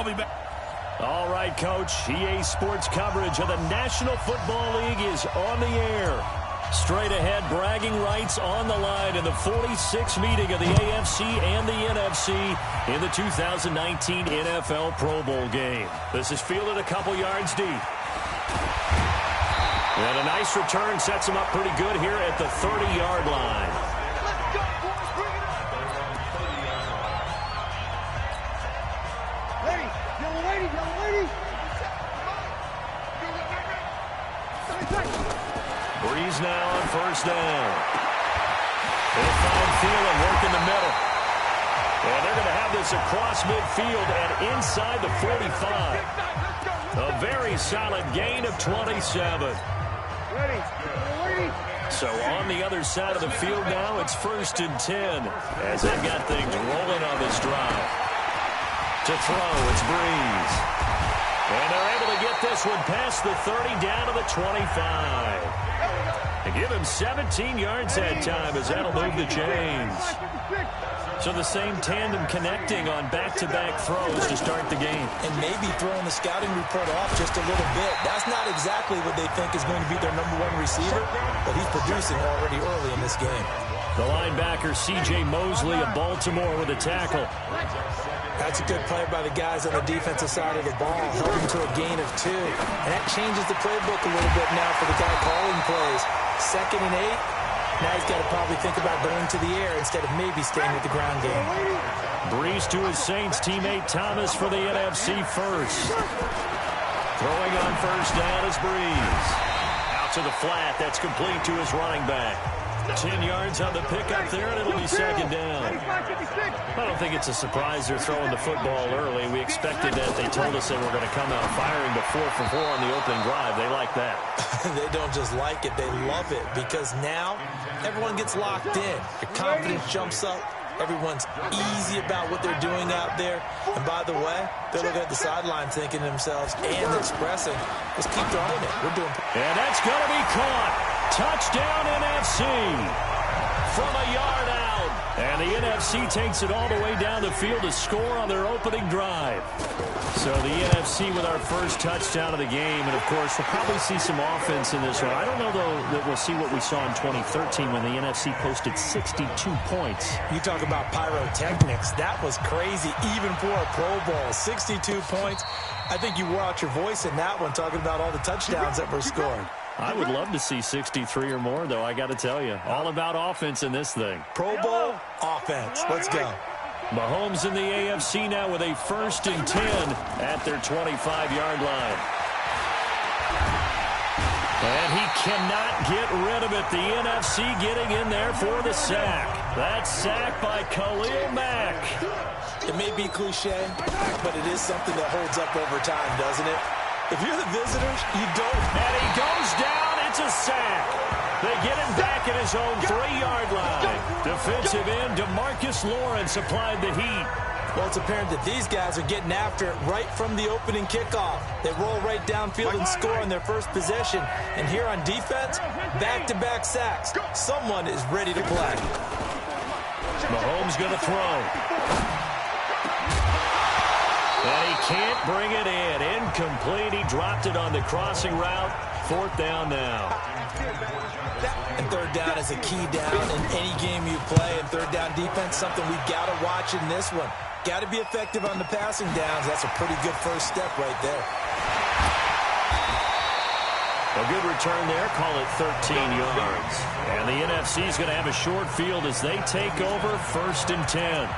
I'll be back. All right, Coach. EA Sports coverage of the National Football League is on the air. Straight ahead, bragging rights on the line in the 46th meeting of the AFC and the NFC in the 2019 NFL Pro Bowl game. This is fielded a couple yards deep. And a nice return sets him up pretty good here at the 30-yard line. Breeze now on first down. They'll find Thielen, work in the middle. And they're going to have this across midfield and inside the 45. A very solid gain of 27. So on the other side of the field now, it's 1st and 10 as they've got things rolling on this drive. To throw, it's Breeze. And they're able to get this one past the 30 down to the 25. And give him 17 yards that time as that'll move the chains. So the same tandem connecting on back-to-back throws to start the game. And maybe throwing the scouting report off just a little bit. That's not exactly what they think is going to be their #1 receiver, but he's producing already early in this game. The linebacker, C.J. Mosley of Baltimore with a tackle. That's a good play by the guys on the defensive side of the ball, helping to a gain of 2. And that changes the playbook a little bit now for the guy calling plays. 2nd and 8. Now he's got to probably think about going to the air instead of maybe staying with the ground game. Breeze to his Saints teammate Thomas for the NFC first. Throwing on first down is Breeze. Out to the flat. That's complete to his running back. 10 yards on the pickup there, and it'll be 2nd down. I don't think it's a surprise they're throwing the football early. We expected that. They told us they were going to come out firing to 4 for 4 on the opening drive. They like that. They don't just like it, they love it, because now everyone gets locked in. Your confidence jumps up. Everyone's easy about what they're doing out there. And by the way, they're looking at the sideline thinking to themselves and expressing, let's keep throwing it. We're doing. And that's going to be caught. Touchdown NFC from a yard out. And the NFC takes it all the way down the field to score on their opening drive. So the NFC with our first touchdown of the game. And, of course, we'll probably see some offense in this one. I don't know, though, that we'll see what we saw in 2013 when the NFC posted 62 points. You talk about pyrotechnics. That was crazy, even for a Pro Bowl. 62 points. I think you wore out your voice in that one, talking about all the touchdowns that were scored. I would love to see 63 or more, though, I got to tell you. All about offense in this thing. Pro Bowl offense. Let's go. Mahomes in the AFC now with a 1st and 10 at their 25-yard line. And he cannot get rid of it. The NFC getting in there for the sack. That sack by Khalil Mack. It may be cliche, but it is something that holds up over time, doesn't it? If you're the visitors, you don't. And he goes down. It's a sack. They get him back at his own 3-yard line. Defensive end DeMarcus Lawrence applied the heat. Well, it's apparent that these guys are getting after it right from the opening kickoff. They roll right downfield and score on their first possession. And here on defense, back-to-back sacks. Someone is ready to play. Mahomes going to throw. And he can't bring it in. Incomplete. He dropped it on the crossing route. 4th down now. And 3rd down is a key down in any game you play. And 3rd down defense, something we got to watch in this one. Got to be effective on the passing downs. That's a pretty good first step right there. A good return there. Call it 13 yards. And the NFC is going to have a short field as they take over 1st and 10.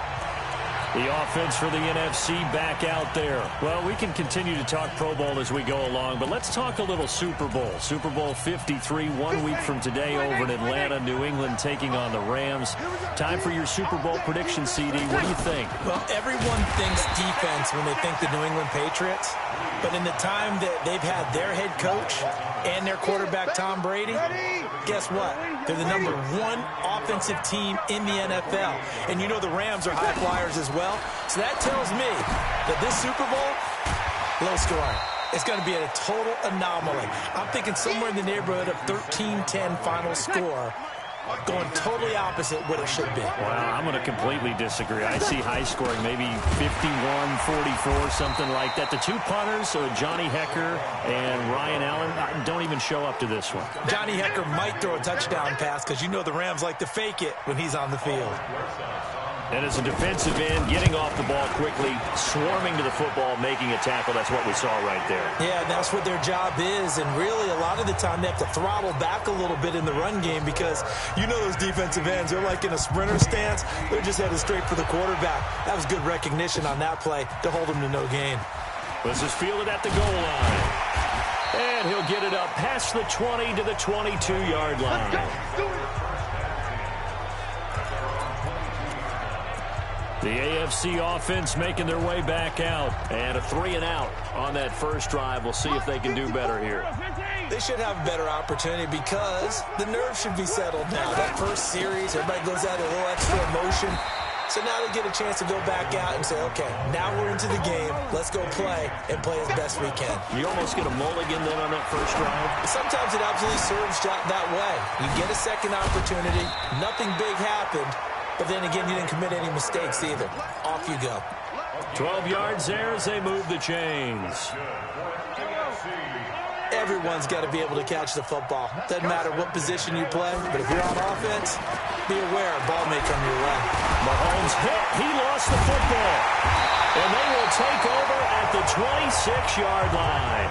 The offense for the NFC back out there. Well, we can continue to talk Pro Bowl as we go along, but let's talk a little Super Bowl. Super Bowl 53, 1 week from today over in Atlanta, New England taking on the Rams. Time for your Super Bowl prediction, CD. What do you think? Well, everyone thinks defense when they think the New England Patriots, but in the time that they've had their head coach and their quarterback, Tom Brady, guess what? They're the #1 offensive team in the NFL. And you know the Rams are high flyers as well. So that tells me that this Super Bowl, low scoring. It's going to be a total anomaly. I'm thinking somewhere in the neighborhood of 13-10 final score. Going totally opposite what it should be. Wow, I'm going to completely disagree. I see high scoring, maybe 51-44, something like that. The two punters, Johnny Hecker and Ryan Allen, don't even show up to this one. Johnny Hecker might throw a touchdown pass because you know the Rams like to fake it when he's on the field. And as a defensive end, getting off the ball quickly, swarming to the football, making a tackle. That's what we saw right there. Yeah, that's what their job is. And really, a lot of the time, they have to throttle back a little bit in the run game because you know those defensive ends, they're like in a sprinter stance. They're just headed straight for the quarterback. That was good recognition on that play to hold him to no gain. This is fielded at the goal line. And he'll get it up past the 20 to the 22-yard line. The AFC offense making their way back out. And a 3-and-out on that first drive. We'll see if they can do better here. They should have a better opportunity because the nerves should be settled now. That first series, everybody goes out a little extra emotion. So now they get a chance to go back out and say, okay, now we're into the game. Let's go play and play as best we can. You almost get a mulligan then on that first drive. Sometimes it absolutely serves that way. You get a second opportunity. Nothing big happened. But then again, you didn't commit any mistakes either. Off you go. 12 yards there as they move the chains. Everyone's got to be able to catch the football. Doesn't matter what position you play, but if you're on offense, be aware a ball may come your way. Mahomes hit. He lost the football. And they will take over at the 26-yard line.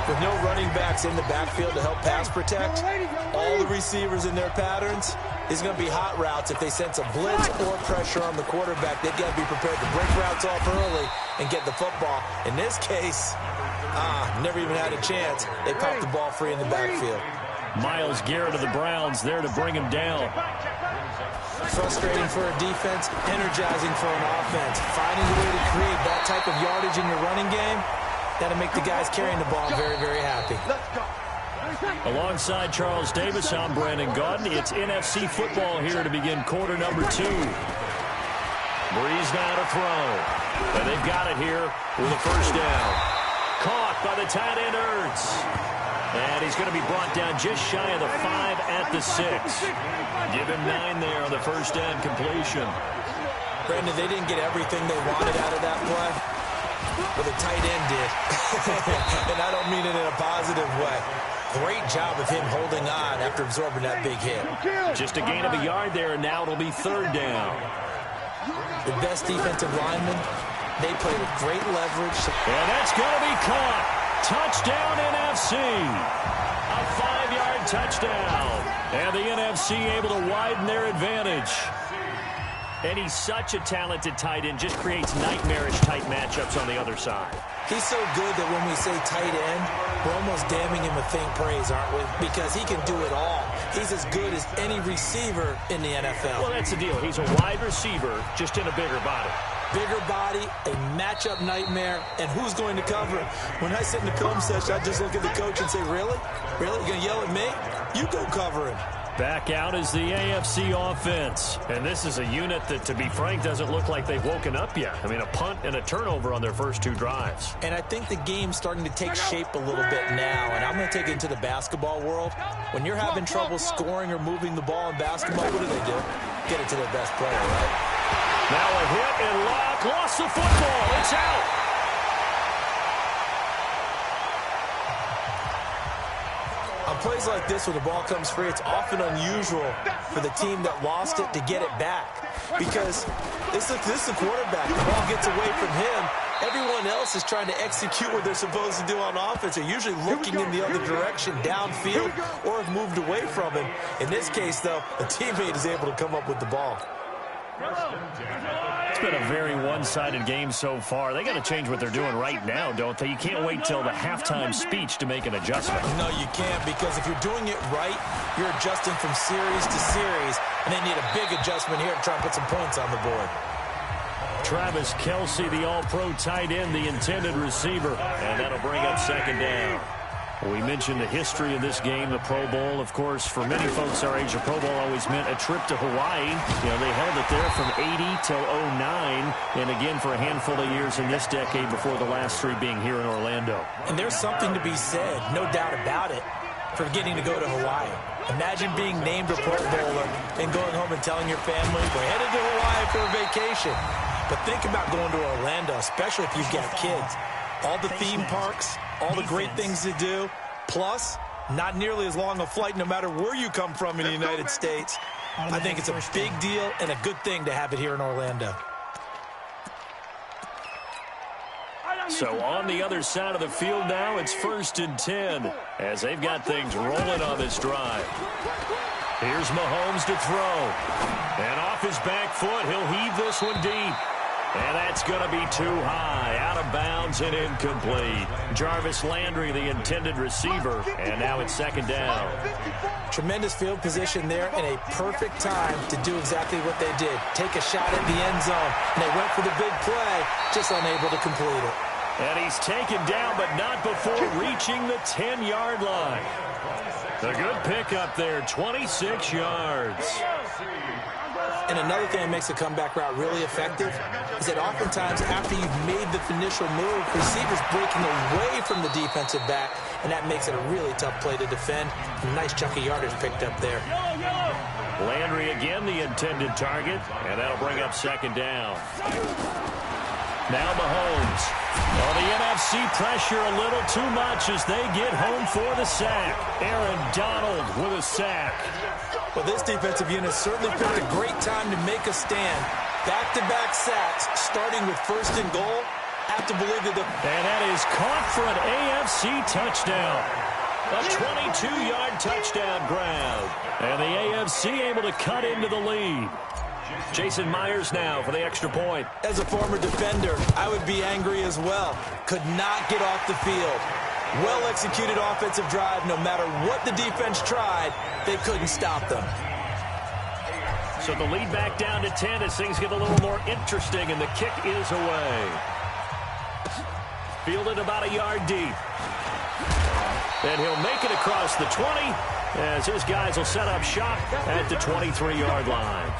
With no running backs in the backfield to help pass protect, all the receivers in their patterns, it's going to be hot routes. If they sense a blitz or pressure on the quarterback, they've got to be prepared to break routes off early and get the football. In this case, never even had a chance. They popped the ball free in the backfield. Myles Garrett of the Browns there to bring him down. Frustrating for a defense, energizing for an offense. Finding a way to create that type of yardage in your running game, that'll make the guys carrying the ball very, very happy. Alongside Charles Davis, I'm Brandon Gaudin. It's NFC football here to begin quarter number 2. Breeze now to throw. And they've got it here with a first down. Caught by the tight end Ertz. And he's going to be brought down just shy of the 5 at the 6. Give him 9 there on the first down completion. Brandon, they didn't get everything they wanted out of that play. But the tight end did. And I don't mean it in a positive way. Great job of him holding on after absorbing that big hit. Just a gain of a yard there, and now it'll be third down. The best defensive linemen, they play with great leverage. And that's going to be caught. Touchdown NFC. A 5-yard touchdown. And the NFC able to widen their advantage. And he's such a talented tight end, just creates nightmarish-type matchups on the other side. He's so good that when we say tight end, we're almost damning him with faint praise, aren't we? Because he can do it all. He's as good as any receiver in the NFL. Well, that's the deal. He's a wide receiver, just in a bigger body. Bigger body, a matchup nightmare, and who's going to cover him? When I sit in the film session, I just look at the coach and say, really? Really? You're going to yell at me? You go cover him. Back out is the AFC offense. And this is a unit that, to be frank, doesn't look like they've woken up yet. I mean, a punt and a turnover on their first 2 drives. And I think the game's starting to take shape a little bit now. And I'm going to take it into the basketball world. When you're having trouble scoring or moving the ball in basketball, what do? Get it to their best player, right? Now a hit and Locke lost the football. It's out. On plays like this, when the ball comes free, it's often unusual for the team that lost it to get it back. Because this is the quarterback. The ball gets away from him. Everyone else is trying to execute what they're supposed to do on offense. They're usually looking in the other direction, downfield, or have moved away from him. In this case, though, a teammate is able to come up with the ball. It's been a very one-sided game so far. They got to change what they're doing right now, don't they? You can't wait till the halftime speech to make an adjustment. No, you can't, because if you're doing it right, you're adjusting from series to series, and they need a big adjustment here to try and put some points on the board. Travis Kelce, the all-pro tight end, the intended receiver, and that'll bring up second down. We mentioned the history of this game, the Pro Bowl. Of course, for many folks our age, the Pro Bowl always meant a trip to Hawaii. You know, they held it there from 80 till 09, and again for a handful of years in this decade before the last 3 being here in Orlando. And there's something to be said, no doubt about it. for getting to go to Hawaii. Imagine being named a Pro Bowler and going home and telling your family, we're headed to Hawaii for a vacation. But think about going to Orlando, especially if you've got kids. All the theme parks, all the great things to do, plus not nearly as long a flight no matter where you come from in the United States. I think it's a big deal and a good thing to have it here in Orlando. So on the other side of the field now, it's 1st and 10 as they've got things rolling on this drive. Here's Mahomes to throw. And off his back foot, he'll heave this one deep. And that's going to be too high, out of bounds and incomplete. Jarvis Landry, the intended receiver, and now it's 2nd down. Tremendous field position there and a perfect time to do exactly what they did. Take a shot at the end zone, and they went for the big play, just unable to complete it. And he's taken down, but not before reaching the 10-yard line. A good pickup there, 26 yards. And another thing that makes the comeback route really effective is that oftentimes after you've made the initial move, receivers breaking away from the defensive back, and that makes it a really tough play to defend. A nice chunk of yardage picked up there. Landry again the intended target, and that'll bring up 2nd down. Now Mahomes. Oh, the NFC pressure a little too much as they get home for the sack. Aaron Donald with a sack. Well, this defensive unit certainly picked a great time to make a stand. Back-to-back sacks, starting with 1st and goal. Have to believe that And that is caught for an AFC touchdown. A 22-yard touchdown grab. And the AFC able to cut into the lead. Jason Myers now for the extra point. As a former defender, I would be angry as well. Could not get off the field. Well-executed offensive drive. No matter what the defense tried, they couldn't stop them. So the lead back down to 10 as things get a little more interesting, and the kick is away. Fielded about a yard deep. And he'll make it across the 20 as his guys will set up shop at the 23-yard line.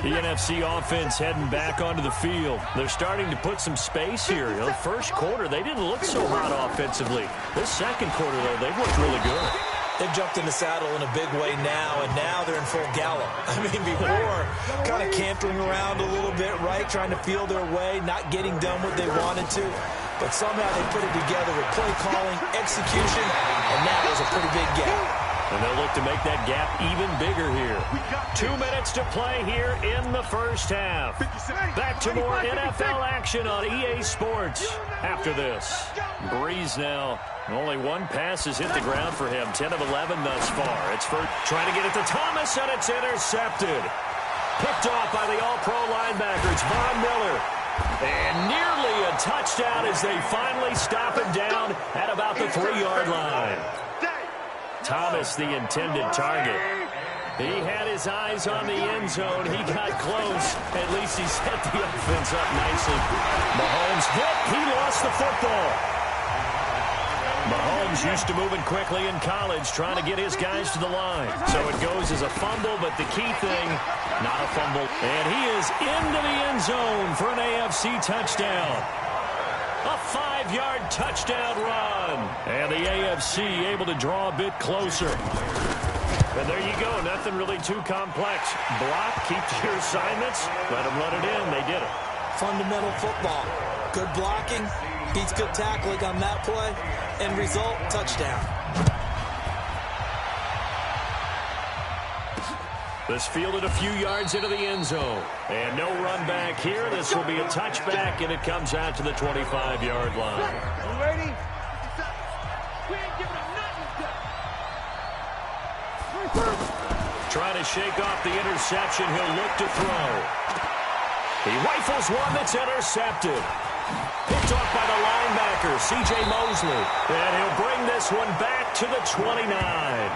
The NFC offense heading back onto the field. They're starting to put some space here. You know, the first quarter, they didn't look so hot offensively. This second quarter, though, they've looked really good. They've jumped in the saddle in a big way now, and now they're in full gallop. I mean, before, kind of cantering around a little bit, right, trying to feel their way, not getting done what they wanted to. But somehow they put it together with play calling, execution, and that was a pretty big gap. And they'll look to make that gap even bigger here. 2 minutes to play here in the first half. Back to more NFL action on EA Sports after this. Breeze now. Only one pass has hit the ground for him. 10 of 11 thus far. It's for trying to get it to Thomas, and it's intercepted. Picked off by the all-pro linebacker. It's Von Miller. And nearly a touchdown as they finally stop him down at about the 3-yard line. Thomas, the intended target. He had his eyes on the end zone. He got close. At least he set the offense up nicely. Mahomes hit. He lost the football. Mahomes used to moving quickly in college, trying to get his guys to the line. So it goes as a fumble, but the key thing, not a fumble. And he is into the end zone for an AFC touchdown. A 5-yard touchdown run. And the AFC able to draw a bit closer. And there you go. Nothing really too complex. Block, keep to your assignments. Let them run it in. They did it. Fundamental football. Good blocking. Beats good tackling on that play. End result, touchdown. This fielded a few yards into the end zone. And no run back here. This will be a touchback, and it comes out to the 25-yard line. You ready? We ain't giving up nothing. Trying to shake off the interception. He'll look to throw. He rifles one that's intercepted. Picked off by the linebacker, C.J. Mosley. And he'll bring this one back to the 29.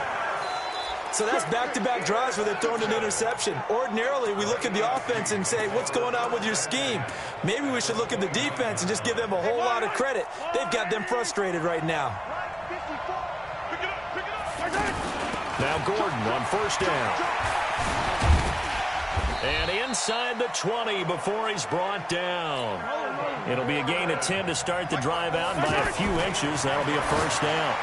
So that's back-to-back drives where they're throwing an interception. Ordinarily, we look at the offense and say, what's going on with your scheme? Maybe we should look at the defense and just give them a whole lot of credit. They've got them frustrated right now. Now Gordon on first down. And inside the 20 before he's brought down. It'll be a gain of 10 to start the drive out, and by a few inches, that'll be a first down.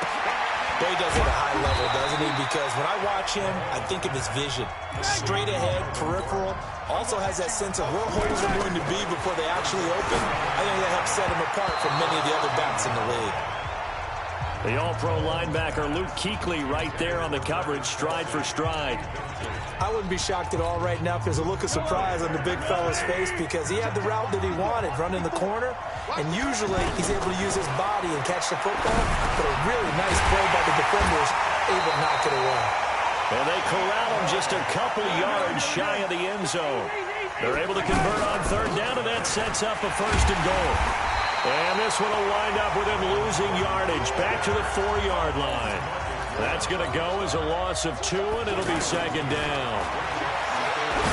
Well, he does it at a high level, doesn't he? Because when I watch him, I think of his vision. Straight ahead, peripheral. Also has that sense of where holes are going to be before they actually open. I think that helps set him apart from many of the other backs in the league. The all-pro linebacker Luke Kuechly right there on the coverage, stride for stride. I wouldn't be shocked at all right now if there's a look of surprise on the big fella's face because he had the route that he wanted, running the corner, and usually he's able to use his body and catch the football, but a really nice play by the defenders, able to knock it away. And they corral him just a couple yards shy of the end zone. They're able to convert on third down, and that sets up a first and goal. And this one will wind up with him losing yardage back to the 4-yard line. That's going to go as a loss of 2, and it'll be second down.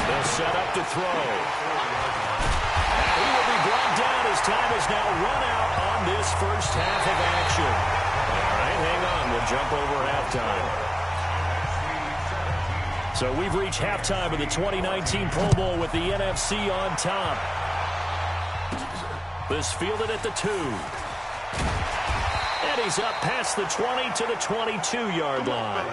They'll set up to throw. And he will be brought down as time has now run out on this first half of action. All right, hang on. We'll jump over halftime. So we've reached halftime of the 2019 Pro Bowl with the NFC on top. This fielded at the 2. And he's up past the 20 to the 22-yard line.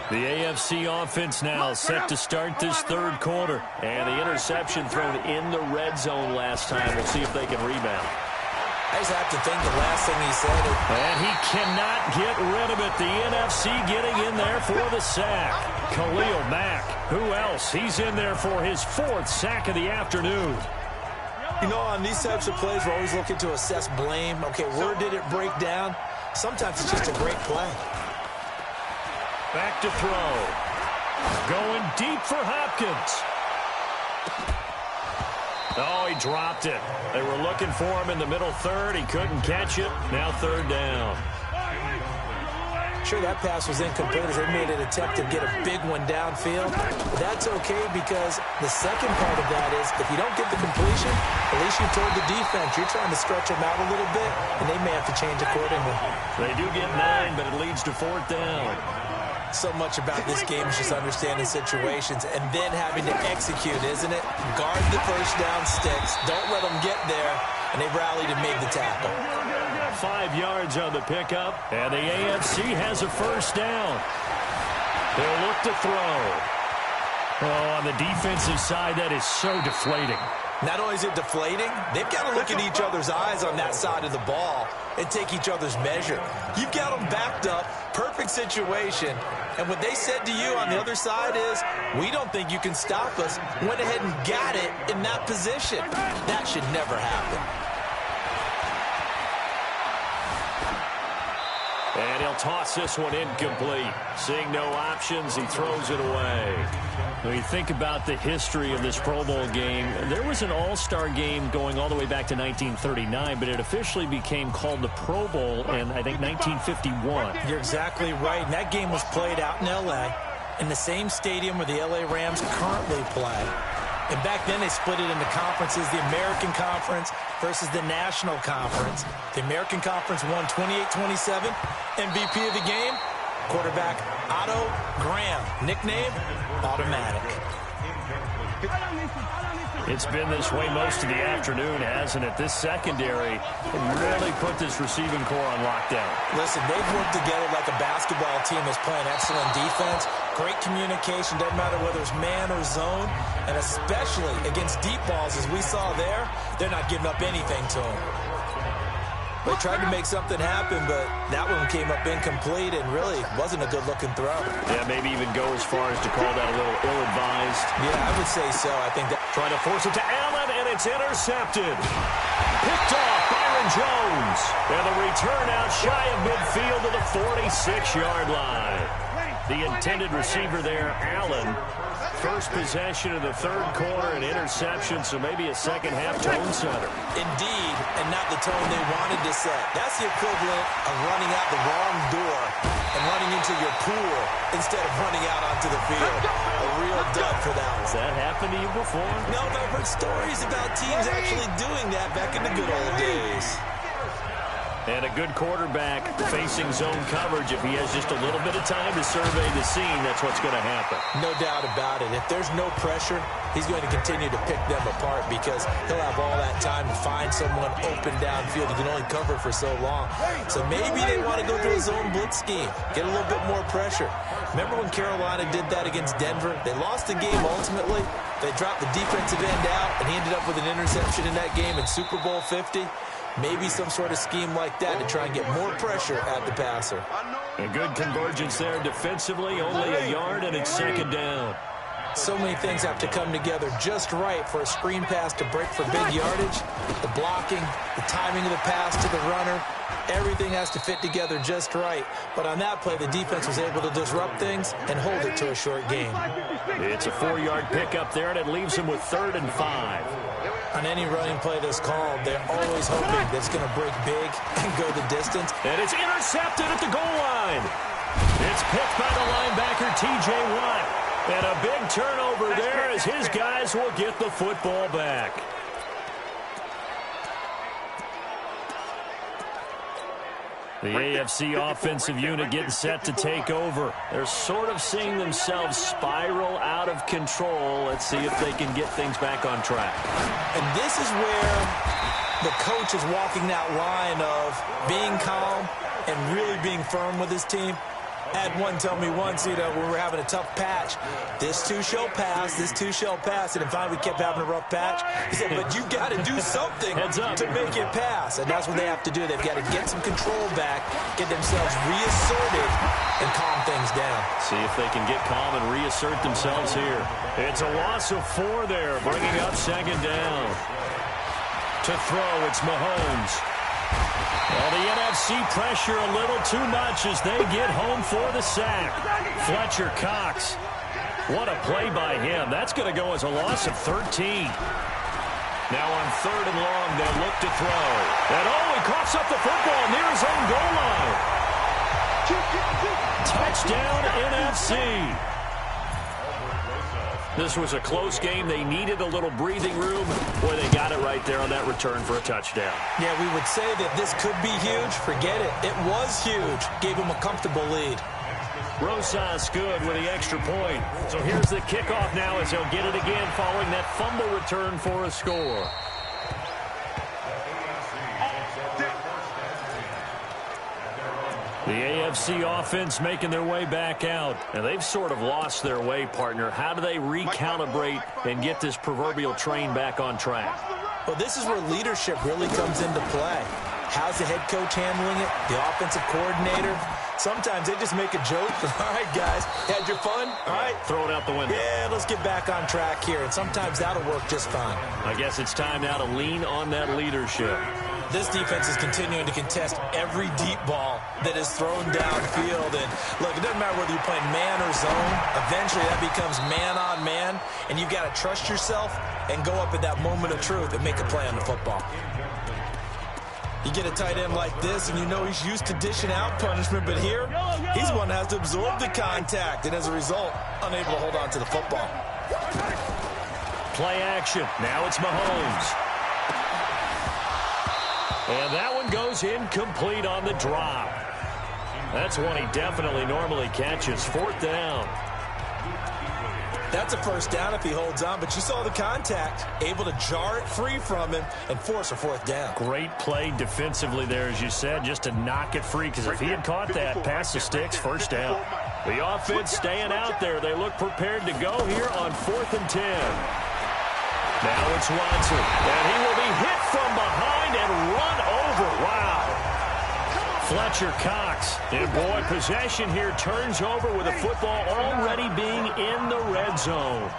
The AFC offense now set to start this third quarter. And the interception thrown in the red zone last time. We'll see if they can rebound. I just have to think the last thing he said. And he cannot get rid of it. The NFC getting in there for the sack. Khalil Mack. Who else? He's in there for his 4th sack of the afternoon. You know, on these types of plays, we're always looking to assess blame. Okay, where did it break down? Sometimes it's just a great play. Back to throw. Going deep for Hopkins. Oh, he dropped it. They were looking for him in the middle third. He couldn't catch it. Now third down. Sure, that pass was incomplete as they made an attempt to get a big one downfield. That's okay because the second part of that is if you don't get the completion, at least you told the defense you're trying to stretch them out a little bit, and they may have to change accordingly. They do get 9, but it leads to 4th down. So much about this game is just understanding situations and then having to execute, isn't it? Guard the first down sticks. Don't let them get there, and they rallied and made the tackle. 5 yards on the pickup, and the AFC has a first down. They'll look to throw. Oh, on the defensive side, that is so deflating. Not only is it deflating, they've got to look in each other's eyes on that side of the ball and take each other's measure. You've got them backed up, perfect situation, and what they said to you on the other side is, we don't think you can stop us. Went ahead and got it in that position. That should never happen. And he'll toss this one incomplete. Seeing no options, he throws it away. When you think about the history of this Pro Bowl game, there was an all-star game going all the way back to 1939, but it officially became called the Pro Bowl in, I think, 1951. You're exactly right. And that game was played out in L.A., in the same stadium where the L.A. Rams currently play. And back then, they split it into conferences, the American Conference versus the National Conference. The American Conference won 28-27. MVP of the game, quarterback Otto Graham. Nickname, Automatic. It's been this way most of the afternoon, hasn't it? This secondary really put this receiving core on lockdown. Listen, they've worked together like a basketball team that's playing excellent defense. Great communication, doesn't matter whether it's man or zone. And especially against deep balls, as we saw there, they're not giving up anything to them. They tried to make something happen, but that one came up incomplete and really wasn't a good-looking throw. Yeah, maybe even go as far as to call that a little ill-advised. Yeah, I would say so. I think that... Trying to force it to Allen, and it's intercepted. Picked off Byron Jones. And the return out shy of midfield to the 46-yard line. The intended receiver there, Allen. First possession of the third quarter, an interception, so maybe a second-half tone setter. Indeed, and not the tone they wanted to set. That's the equivalent of running out the wrong door and running into your pool instead of running out onto the field. A real dud for that one. Has that happened to you before? No, but I've heard stories about teams actually doing that back in the good old days. And a good quarterback facing zone coverage. If he has just a little bit of time to survey the scene, that's what's going to happen. No doubt about it. If there's no pressure, he's going to continue to pick them apart because he'll have all that time to find someone open downfield. He can only cover for so long. So maybe they want to go to a zone blitz scheme, get a little bit more pressure. Remember when Carolina did that against Denver? They lost the game ultimately. They dropped the defensive end out, and he ended up with an interception in that game in Super Bowl 50. Maybe some sort of scheme like that to try and get more pressure at the passer. A good convergence there defensively, only a yard, and it's second down. So many things have to come together just right for a screen pass to break for big yardage. The blocking, the timing of the pass to the runner, everything has to fit together just right. But on that play, the defense was able to disrupt things and hold it to a short gain. It's a 4-yard pickup there, and it leaves him with 3rd and 5. On any running play that's called, they're always hoping that it's going to break big and go the distance. And it's intercepted at the goal line. It's picked by the linebacker, T.J. Watt. And a big turnover there as his guys will get the football back. The AFC offensive unit getting set to take over. They're sort of seeing themselves spiral out of control. Let's see if they can get things back on track. And this is where the coach is walking that line of being calm and really being firm with his team. I had one tell me once, when we were having a tough patch, this too shall pass, this too shall pass. And finally we kept having a rough patch. He said, but you got to do something to make it pass. And that's what they have to do. They've got to get some control back, get themselves reasserted, and calm things down. See if they can get calm and reassert themselves here. It's a loss of 4 there, bringing up second down. To throw, it's Mahomes. Well, the NFC pressure a little too much as they get home for the sack. Fletcher Cox. What a play by him. That's going to go as a loss of 13. Now on 3rd and long, they'll look to throw. And he coughs up the football near his own goal line. Touchdown, NFC. This was a close game. They needed a little breathing room. Boy, they got it right there on that return for a touchdown. Yeah, we would say that this could be huge. Forget it. It was huge. Gave him a comfortable lead. Rosas good with the extra point. So here's the kickoff now as they'll get it again following that fumble return for a score. The AFC offense making their way back out. And they've sort of lost their way, partner. How do they recalibrate and get this proverbial train back on track? Well, this is where leadership really comes into play. How's the head coach handling it? The offensive coordinator? Sometimes they just make a joke. All right, guys, had your fun? All right. Throw it out the window. Yeah, let's get back on track here. And sometimes that'll work just fine. I guess it's time now to lean on that leadership. This defense is continuing to contest every deep ball that is thrown downfield. And, look, it doesn't matter whether you're playing man or zone. Eventually, that becomes man on man. And you've got to trust yourself and go up at that moment of truth and make a play on the football. You get a tight end like this, and you know he's used to dishing out punishment. But here, he's the one that has to absorb the contact. And as a result, unable to hold on to the football. Play action. Now it's Mahomes. And that one goes incomplete on the drop. That's one he definitely normally catches. 4th down. That's a first down if he holds on, but you saw the contact. Able to jar it free from him and force a 4th down. Great play defensively there, as you said, just to knock it free, because if he had caught that, past the sticks, first down. The offense staying out there. They look prepared to go here on 4th and 10. Now it's Watson, and he will be hit from behind and run over. Wow. Fletcher Cox. And, boy, possession here turns over with the football already being in the red zone.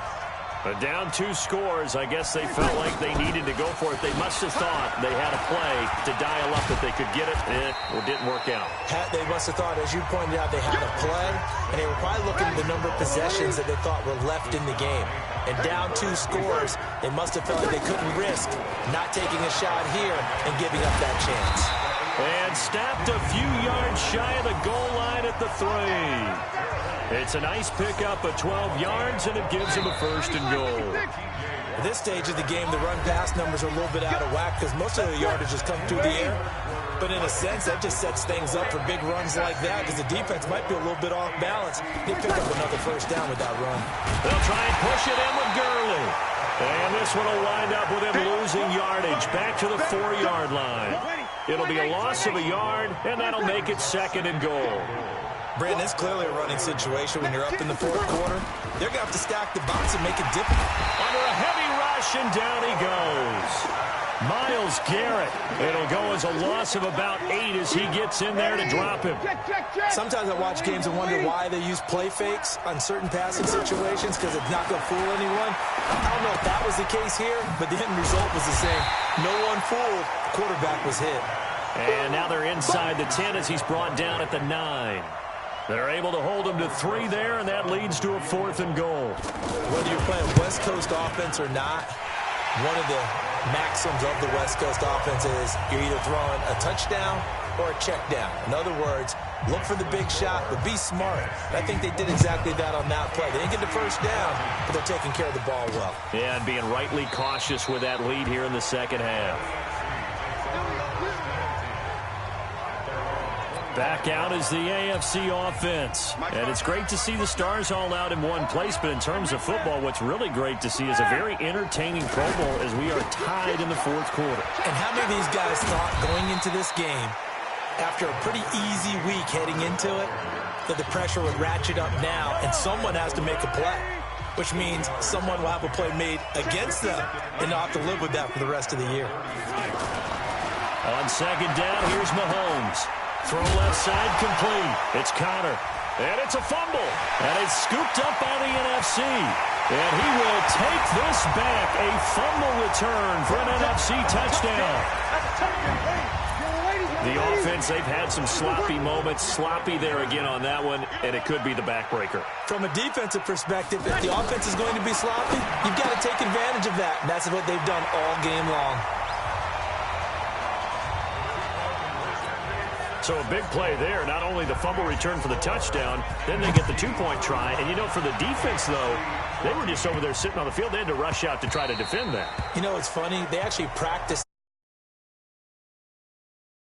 But down 2 scores, I guess they felt like they needed to go for it. They must have thought they had a play to dial up that they could get it. It didn't work out. They must have thought, as you pointed out, they had a play, and they were probably looking at the number of possessions that they thought were left in the game. And down 2 scores, they must have felt like they couldn't risk not taking a shot here and giving up that chance. And stopped a few yards shy of the goal line at the 3. It's a nice pickup of 12 yards, and it gives him a 1st and goal. At this stage of the game, the run-pass numbers are a little bit out of whack because most of the yardage has come through the air. But in a sense, that just sets things up for big runs like that because the defense might be a little bit off balance. They pick up another first down with that run. They'll try and push it in with Gurley. And this one will wind up with him losing yardage back to the 4-yard line. It'll be a loss of a yard, and that'll make it 2nd and goal. Brandon, it's clearly a running situation when you're up in the 4th quarter. They're going to have to stack the box and make it difficult. Under a heavy rush, and down he goes. Myles Garrett. It'll go as a loss of about 8 as he gets in there to drop him. Sometimes I watch games and wonder why they use play fakes on certain passing situations because it's not going to fool anyone. I don't know if that was the case here, but the end result was the same. No one fooled. The quarterback was hit. And now they're inside the 10 as he's brought down at the 9. They're able to hold him to 3 there, and that leads to a 4th and goal. Whether you're playing West Coast offense or not, one of the maxims of the West Coast offense is you're either throwing a touchdown or a check down. In other words, look for the big shot, but be smart. And I think they did exactly that on that play. They didn't get the first down, but they're taking care of the ball well. Yeah, and being rightly cautious with that lead here in the second half. Back out is the AFC offense. And it's great to see the stars all out in one place, but in terms of football, what's really great to see is a very entertaining Pro Bowl as we are tied in the 4th quarter. And how many of these guys thought going into this game, after a pretty easy week heading into it, that the pressure would ratchet up now and someone has to make a play, which means someone will have a play made against them and not have to live with that for the rest of the year. On 2nd down, here's Mahomes. Throw left side complete. It's Connor. And it's a fumble. And it's scooped up by the NFC. And he will take this back. A fumble return for an NFC touchdown. The offense, they've had some sloppy moments. Sloppy there again on that one. And it could be the backbreaker. From a defensive perspective, if the offense is going to be sloppy, you've got to take advantage of that. And that's what they've done all game long. So a big play there. Not only the fumble return for the touchdown, then they get the 2-point try. And, you know, for the defense, though, they were just over there sitting on the field. They had to rush out to try to defend that. You know, it's funny. They actually practiced